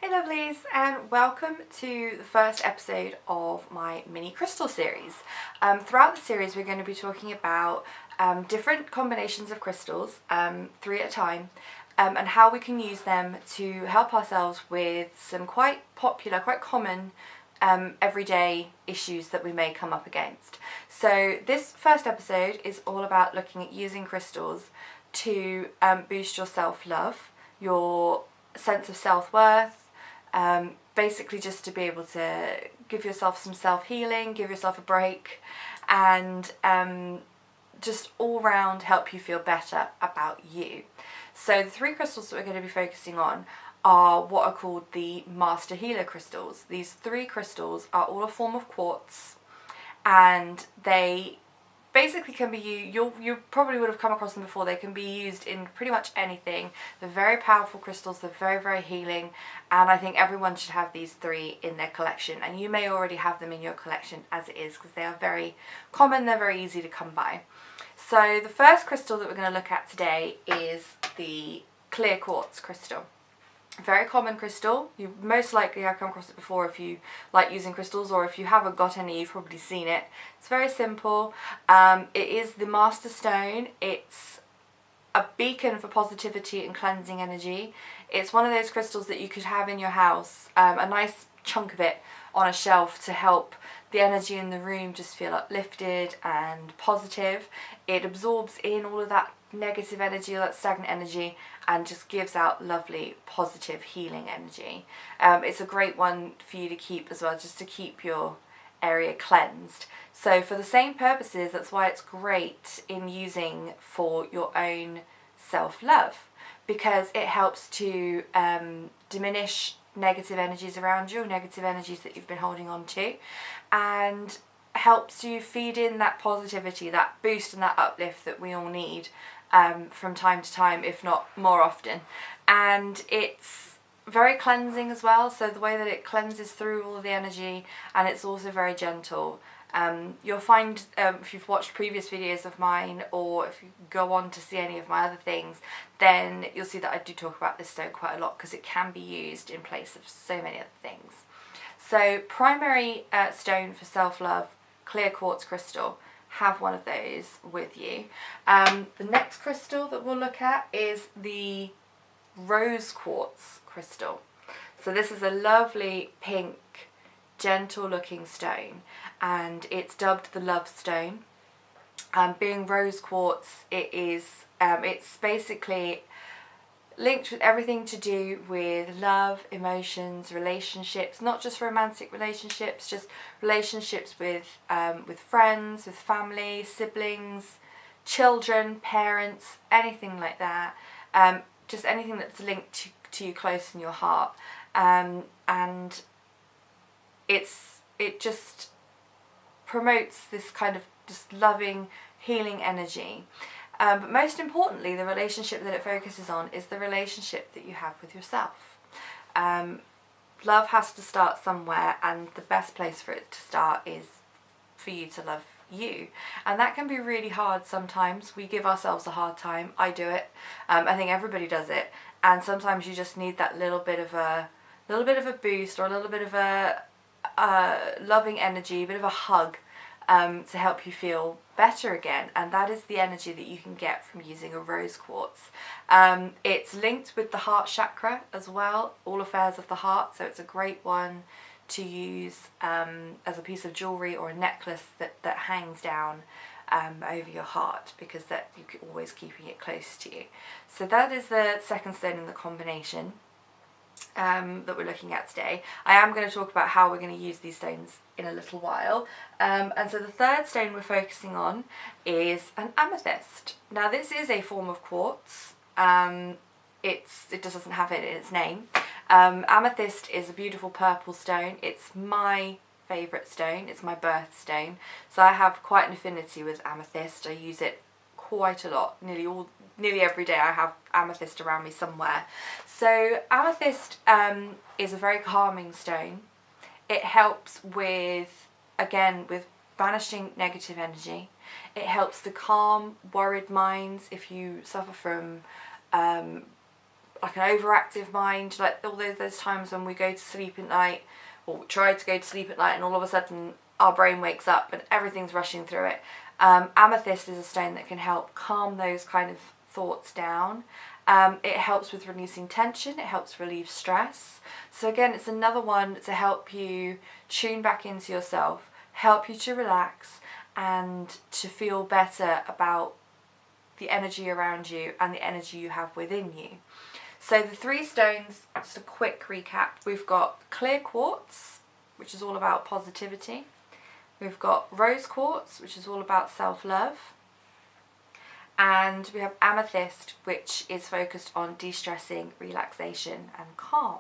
Hey lovelies, and welcome to the first episode of my mini crystal series. Throughout the series we're going to be talking about different combinations of crystals, 3 at a time, and how we can use them to help ourselves with some quite popular, quite common everyday issues that we may come up against. So this first episode is all about looking at using crystals to boost your self-love, your sense of self-worth, basically just to be able to give yourself some self-healing, give yourself a break, and just all round help you feel better about you. So the 3 crystals that we're going to be focusing on are what are called the Master Healer crystals. These 3 crystals are all a form of quartz, and they basically can be used, you probably would have come across them before. They can be used in pretty much anything. They're very powerful crystals, they're very, very healing, and I think everyone should have these 3 in their collection, and you may already have them in your collection as it is, because they are very common, they're very easy to come by. So the first crystal that we're going to look at today is the clear quartz crystal. Very common crystal. You most likely have come across it before if you like using crystals, or if you haven't got any, you've probably seen it. It's very simple. It is the Master Stone. It's a beacon for positivity and cleansing energy. It's one of those crystals that you could have in your house, a nice chunk of it on a shelf to help the energy in the room just feel uplifted and positive. It absorbs in all of that negative energy, all that stagnant energy, and just gives out lovely, positive, healing energy. It's a great one for you to keep as well, just to keep your area cleansed. So for the same purposes, that's why it's great in using for your own self-love, because it helps to diminish negative energies around you, negative energies that you've been holding on to, and helps you feed in that positivity, that boost and that uplift that we all need from time to time, if not more often. And it's very cleansing as well, so the way that it cleanses through all of the energy, and it's also very gentle. You'll find, if you've watched previous videos of mine, or if you go on to see any of my other things, then you'll see that I do talk about this stone quite a lot, because it can be used in place of so many other things. So primary stone for self-love, clear quartz crystal. Have one of those with you. The next crystal that we'll look at is the rose quartz crystal. So this is a lovely pink, gentle looking stone, and it's dubbed the love stone. Being rose quartz, it's basically linked with everything to do with love, emotions, relationships, not just romantic relationships, just relationships with friends, with family, siblings, children, parents, anything like that. Just anything that's linked to you close in your heart. And it just promotes this kind of just loving, healing energy. But most importantly, the relationship that it focuses on is the relationship that you have with yourself. Love has to start somewhere, and the best place for it to start is for you to love you. And that can be really hard sometimes. We give ourselves a hard time. I do it. I think everybody does it. And sometimes you just need that little bit of a boost, or a little bit of a loving energy, a bit of a hug, to help you feel better again, and that is the energy that you can get from using a rose quartz. It's linked with the heart chakra as well, all affairs of the heart, so it's a great one to use as a piece of jewellery or a necklace that hangs down over your heart, because that you're always keeping it close to you. So that is the second stone in the combination that we're looking at today. I am going to talk about how we're going to use these stones in a little while. And so the third stone we're focusing on is an amethyst. Now this is a form of quartz. It just doesn't have it in its name. Amethyst is a beautiful purple stone. It's my favourite stone. It's my birthstone. So I have quite an affinity with amethyst. I use it quite a lot. Nearly every day I have amethyst around me somewhere. So amethyst is a very calming stone. It helps with, again, with banishing negative energy. It helps to calm worried minds if you suffer from like an overactive mind, like all those times when we go to sleep at night, or try to go to sleep at night, and all of a sudden our brain wakes up and everything's rushing through it. Amethyst is a stone that can help calm those kind of thoughts down. It helps with releasing tension, it helps relieve stress. So again, it's another one to help you tune back into yourself, help you to relax and to feel better about the energy around you and the energy you have within you. So the 3 stones, just a quick recap, we've got clear quartz, which is all about positivity. We've got rose quartz, which is all about self-love. And we have amethyst, which is focused on de-stressing, relaxation and calm.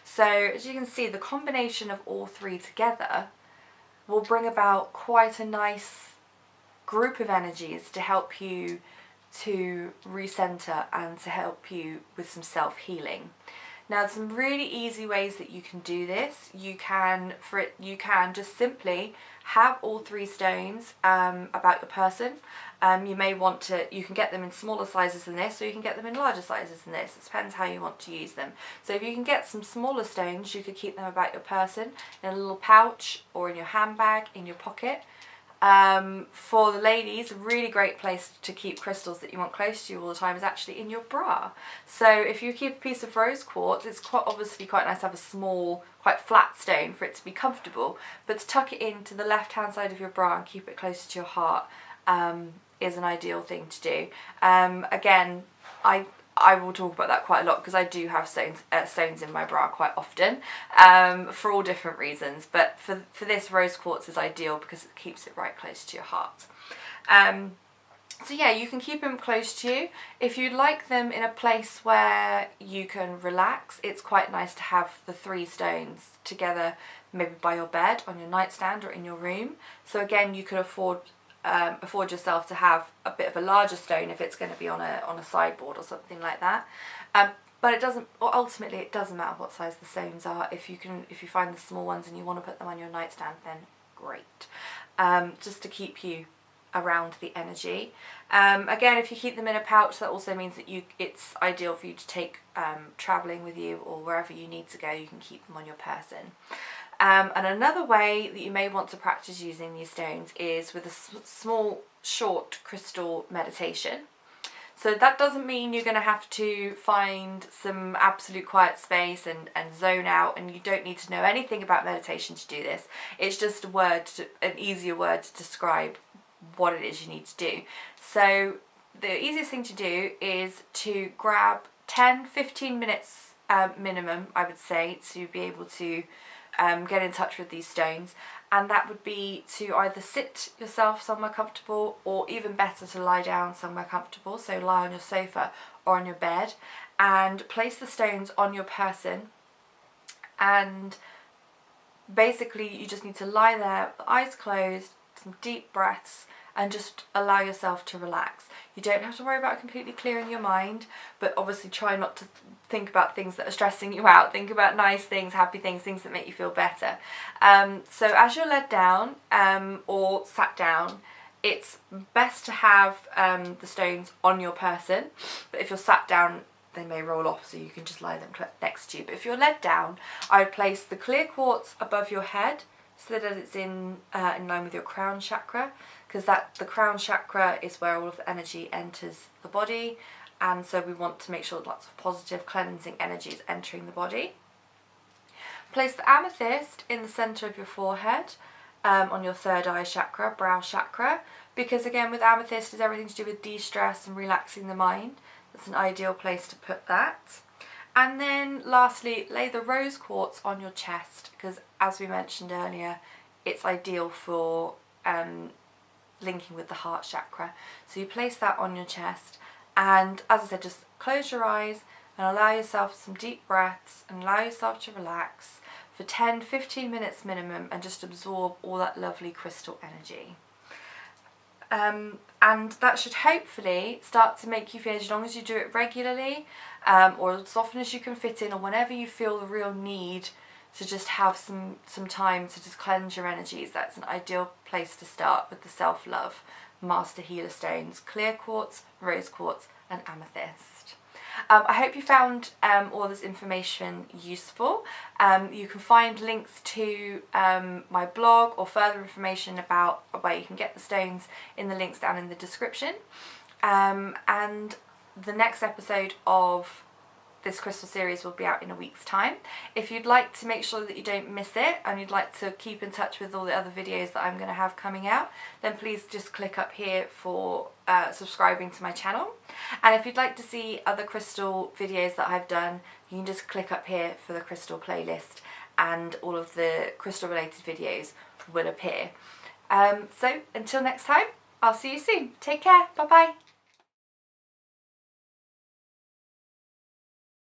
So as you can see, the combination of all 3 together will bring about quite a nice group of energies to help you to recenter and to help you with some self-healing. Now, there's some really easy ways that you can do this. You can just simply have all 3 stones about your person. You may want to, you can get them in smaller sizes than this, or you can get them in larger sizes than this. It depends how you want to use them. So if you can get some smaller stones, you could keep them about your person in a little pouch or in your handbag, in your pocket. For the ladies, a really great place to keep crystals that you want close to you all the time is actually in your bra. So if you keep a piece of rose quartz, it's obviously quite nice to have a small, quite flat stone for it to be comfortable, but to tuck it into the left hand side of your bra and keep it closer to your heart is an ideal thing to do. Again, I will talk about that quite a lot because I do have stones in my bra quite often for all different reasons, but for this, rose quartz is ideal because it keeps it right close to your heart. So yeah, you can keep them close to you. If you'd like them in a place where you can relax, it's quite nice to have the 3 stones together, maybe by your bed, on your nightstand or in your room. So again, you could afford yourself to have a bit of a larger stone if it's going to be on a sideboard or something like that. But it doesn't, or ultimately it doesn't matter what size the stones are. If you find the small ones and you want to put them on your nightstand, then great. Just to keep you around the energy. Again, if you keep them in a pouch, that also means that it's ideal for you to take traveling with you, or wherever you need to go, you can keep them on your person. And another way that you may want to practice using these stones is with a small, short crystal meditation. So that doesn't mean you're going to have to find some absolute quiet space and zone out, and you don't need to know anything about meditation to do this. It's just an easier word to describe what it is you need to do. So the easiest thing to do is to grab 10-15 minutes minimum, I would say, to be able to get in touch with these stones, and that would be to either sit yourself somewhere comfortable, or even better, to lie down somewhere comfortable. So lie on your sofa or on your bed and place the stones on your person, and basically you just need to lie there with the eyes closed, some deep breaths, and just allow yourself to relax. You don't have to worry about completely clearing your mind, but obviously try not to think about things that are stressing you out. Think about nice things, happy things, things that make you feel better. So as you're led down or sat down, it's best to have the stones on your person, but if you're sat down, they may roll off, so you can just lie them next to you. But if you're led down, I would place the clear quartz above your head so that it's in line with your crown chakra, because the crown chakra is where all of the energy enters the body, and so we want to make sure lots of positive cleansing energy is entering the body. Place the amethyst in the centre of your forehead, on your 3rd eye chakra, brow chakra, because again with amethyst is everything to do with de-stress and relaxing the mind. That's an ideal place to put that. And then lastly, lay the rose quartz on your chest, because as we mentioned earlier, it's ideal for linking with the heart chakra. So you place that on your chest, and as I said, just close your eyes and allow yourself some deep breaths and allow yourself to relax for 10-15 minutes minimum, and just absorb all that lovely crystal energy. And that should hopefully start to make you feel, as long as you do it regularly, or as often as you can fit in, or whenever you feel the real need to just have some time to just cleanse your energies, that's an ideal place to start with the self-love Master Healer stones, clear quartz, rose quartz and amethyst. I hope you found all this information useful. You can find links to my blog or further information about where you can get the stones in the links down in the description. And the next episode of this crystal series will be out in a week's time. If you'd like to make sure that you don't miss it and you'd like to keep in touch with all the other videos that I'm going to have coming out, then please just click up here for subscribing to my channel. And if you'd like to see other crystal videos that I've done, you can just click up here for the crystal playlist and all of the crystal related videos will appear. So until next time, I'll see you soon. Take care. Bye bye.